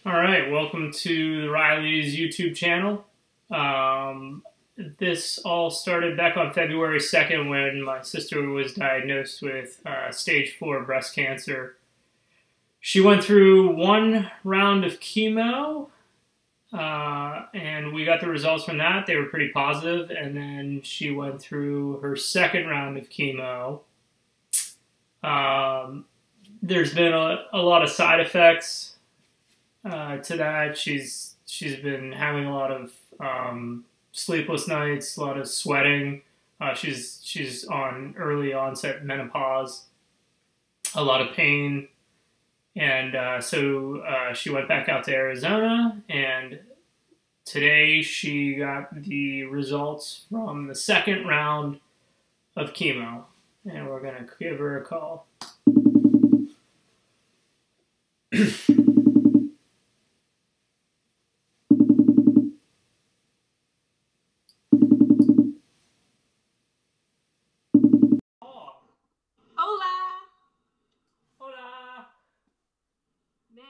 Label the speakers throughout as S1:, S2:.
S1: All right, welcome to the Riley's YouTube channel. This all started back on February 2nd when my sister was diagnosed with stage 4 breast cancer. She went through one round of chemo, and we got the results from that. They were pretty positive, and then she went through her second round of chemo. There's been a lot of side effects to that. She's been having a lot of sleepless nights, a lot of sweating. She's on early onset menopause, a lot of pain, and so she went back out to Arizona, and today she got the results from the second round of chemo, and we're gonna give her a call.
S2: Hola!
S1: Hola!
S2: Man,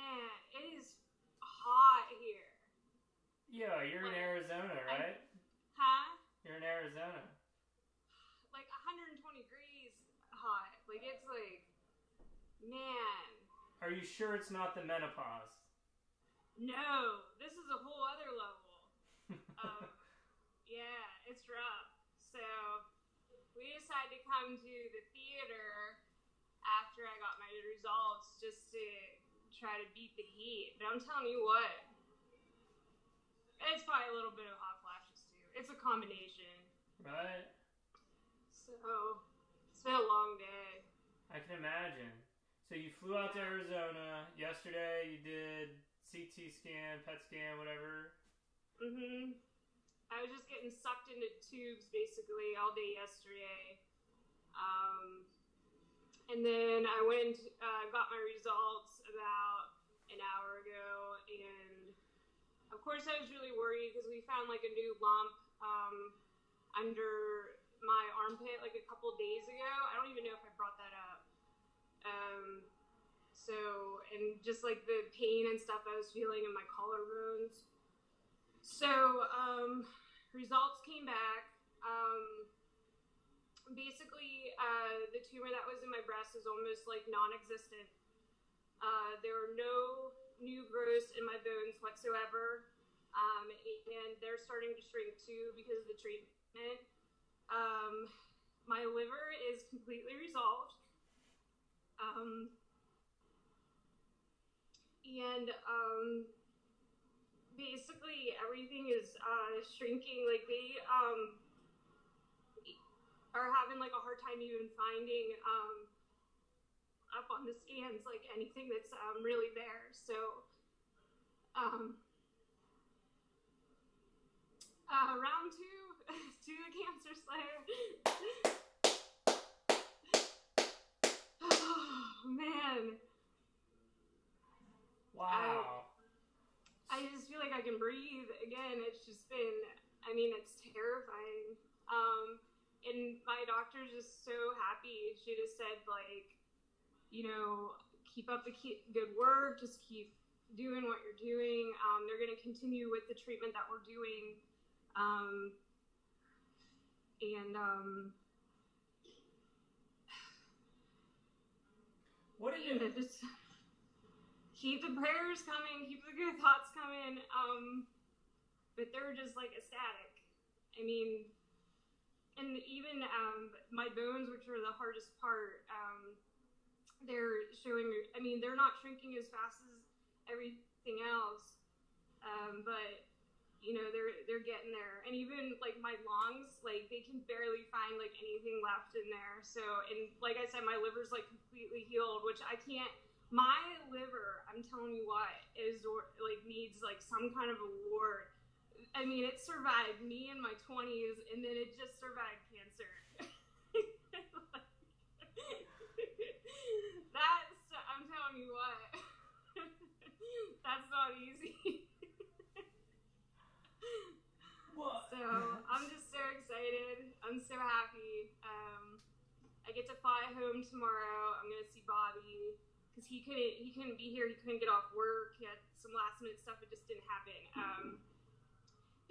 S2: it is hot here.
S1: Yeah, you're in Arizona, right?
S2: Huh?
S1: You're in Arizona.
S2: Like 120 degrees hot. Like, it's like, man.
S1: Are you sure it's not the menopause?
S2: No, this is a whole other level. Yeah, it's rough. So, we decided to come to the theater after I got my results just to try to beat the heat. But I'm telling you what, it's probably a little bit of hot flashes too. It's a combination.
S1: Right?
S2: So, it's been a long day.
S1: I can imagine. So you flew out to Arizona. Yesterday you did CT scan, PET scan, whatever.
S2: Mm-hmm. I was just getting sucked into tubes basically all day yesterday. And then I went, got my results about an hour ago, and of course I was really worried because we found like a new lump under my armpit like a couple days ago. I don't even know if I brought that up. And just like the pain and stuff I was feeling in my collarbones. So, results came back. Basically, the tumor that was in my breast is almost like non-existent. There were no new growths in my bones whatsoever, and they're starting to shrink too because of the treatment. My liver is completely resolved. Basically everything is shrinking. Like they are having like a hard time even finding up on the scans like anything that's really there. So round two to the cancer slayer. Oh man.
S1: Wow.
S2: I just feel like I can breathe again. It's just been, I mean, it's terrifying. And my doctor's just so happy. She just said, like, you know, keep up the good work. Just keep doing what you're doing. They're going to continue with the treatment that we're doing.
S1: What are you?
S2: Just keep the prayers coming. Keep the good thoughts coming. But they're just like ecstatic. I mean, and even my bones, which are the hardest part, they're showing, I mean, they're not shrinking as fast as everything else, but you know, they're getting there. And even like my lungs, like they can barely find like anything left in there. So, and like I said, my liver's like completely healed, which I can't, my liver, I'm telling you what, is like needs like some kind of award. I mean, it survived me in my 20s, and then it just survived cancer. That's, I'm telling you what, that's not easy.
S1: What?
S2: So, I'm just so excited. I'm so happy. I get to fly home tomorrow. I'm going to see Bobby, because he couldn't be here. He couldn't get off work. He had some last last minute stuff, it just didn't happen.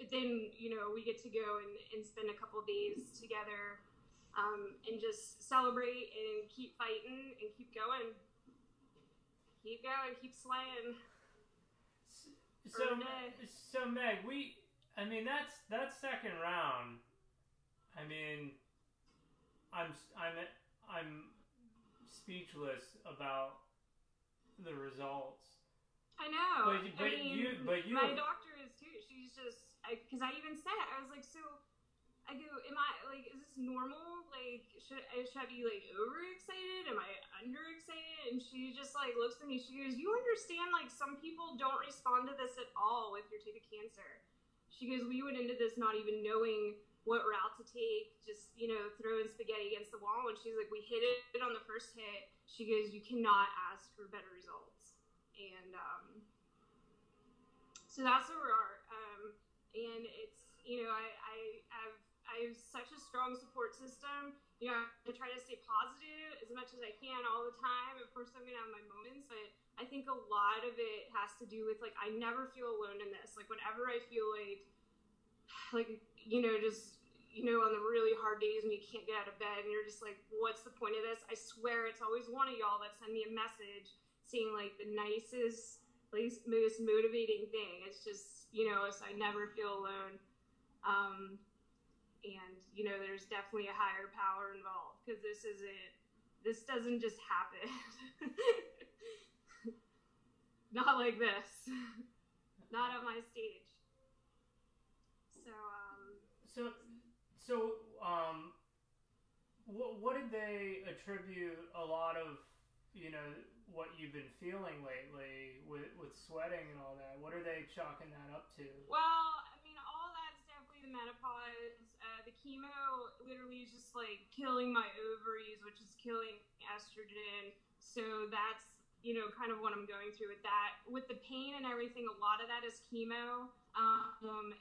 S2: But then, we get to go and spend a couple of days together, and just celebrate and keep fighting and keep going. Keep going, keep slaying.
S1: So Meg, that second round, I'm speechless about the results.
S2: I know.
S1: But you.
S2: My doctor is too. She's just, because I even said, I was like, so, I go, am I, like, is this normal? Like, should I be, like, overexcited? Am I underexcited? And she just, like, looks at me, she goes, you understand, like, some people don't respond to this at all with your type of cancer. She goes, we went into this not even knowing what route to take, just, throwing spaghetti against the wall. And she's like, we hit it on the first hit. She goes, you cannot ask for better results. And so that's where we are. And it's, I have such a strong support system. I try to stay positive as much as I can all the time. Of course, I'm going to have my moments, but I think a lot of it has to do with, like, I never feel alone in this. Like, whenever I feel like, just, on the really hard days when you can't get out of bed and you're just like, what's the point of this? I swear it's always one of y'all that send me a message saying, like, the nicest, like, most motivating thing. It's just, so I never feel alone. And, there's definitely a higher power involved, because this doesn't just happen. Not like this. Not on my stage.
S1: So, what did they attribute a lot of, what you've been feeling lately with sweating and all that? What are they chalking that up to?
S2: Well, all that's definitely the menopause. The chemo literally is just, like, killing my ovaries, which is killing estrogen. So that's, kind of what I'm going through with that. With the pain and everything, a lot of that is chemo.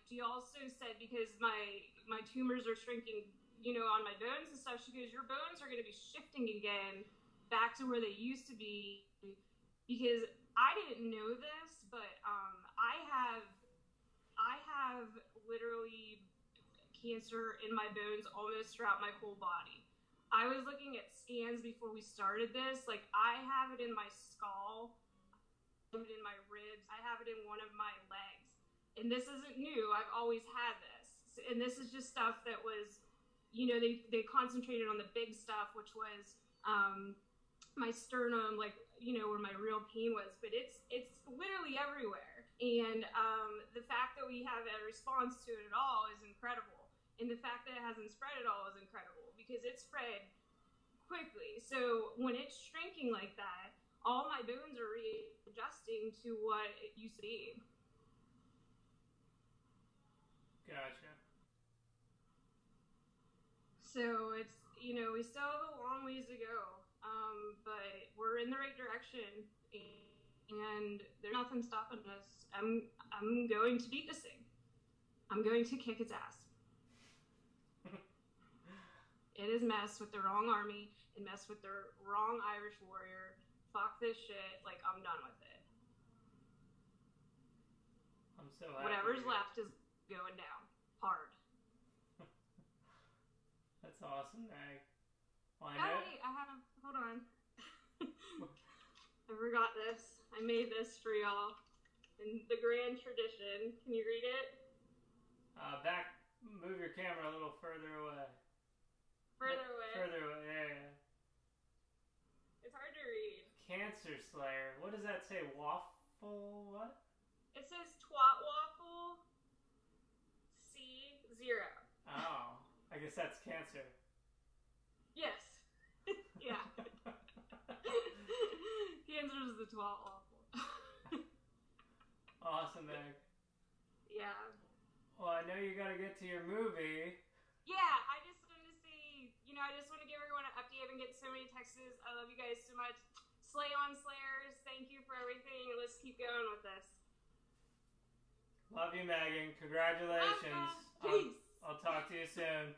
S2: She also said, because my tumors are shrinking, on my bones and stuff, she goes, your bones are going to be shifting again back to where they used to be, because I didn't know this, but I have literally cancer in my bones almost throughout my whole body. I was looking at scans before we started this. Like, I have it in my skull, I have it in my ribs, I have it in one of my legs. And this isn't new. I've always had this. And this is just stuff that was, they concentrated on the big stuff, which was my sternum, like, where my real pain was. But it's literally everywhere. And the fact that we have a response to it at all is incredible. And the fact that it hasn't spread at all is incredible, because it spread quickly. So when it's shrinking like that, all my bones are readjusting to what it used to be.
S1: Gotcha.
S2: So it's, we still have a long ways to go, but we're in the right direction, and there's nothing stopping us. I'm going to beat this thing. I'm going to kick its ass. It is messed with the wrong army and messed with the wrong Irish warrior. Fuck this shit. Like, I'm done with it.
S1: I'm so happy.
S2: Whatever's left is going down hard.
S1: That's awesome, Meg. Well,
S2: wait, hold on. I forgot this. I made this for y'all in the grand tradition. Can you read it?
S1: Move your camera a little further away.
S2: Further
S1: away, yeah.
S2: It's hard to read.
S1: Cancer Slayer. What does that say? Waffle what?
S2: It says twat waffle C0.
S1: Oh, I guess that's cancer.
S2: Yes. Yeah. Cancer is the twat waffle.
S1: Awesome, Meg.
S2: Yeah.
S1: Well, I know you gotta get to your movie.
S2: Yeah, I just wanted to say, I just want to give everyone an update. I've been getting so many texts. I love you guys so much. Slay on Slayers. Thank you for everything. Let's keep going with this.
S1: Love you, Megan. Congratulations.
S2: Peace.
S1: I'll talk to you soon.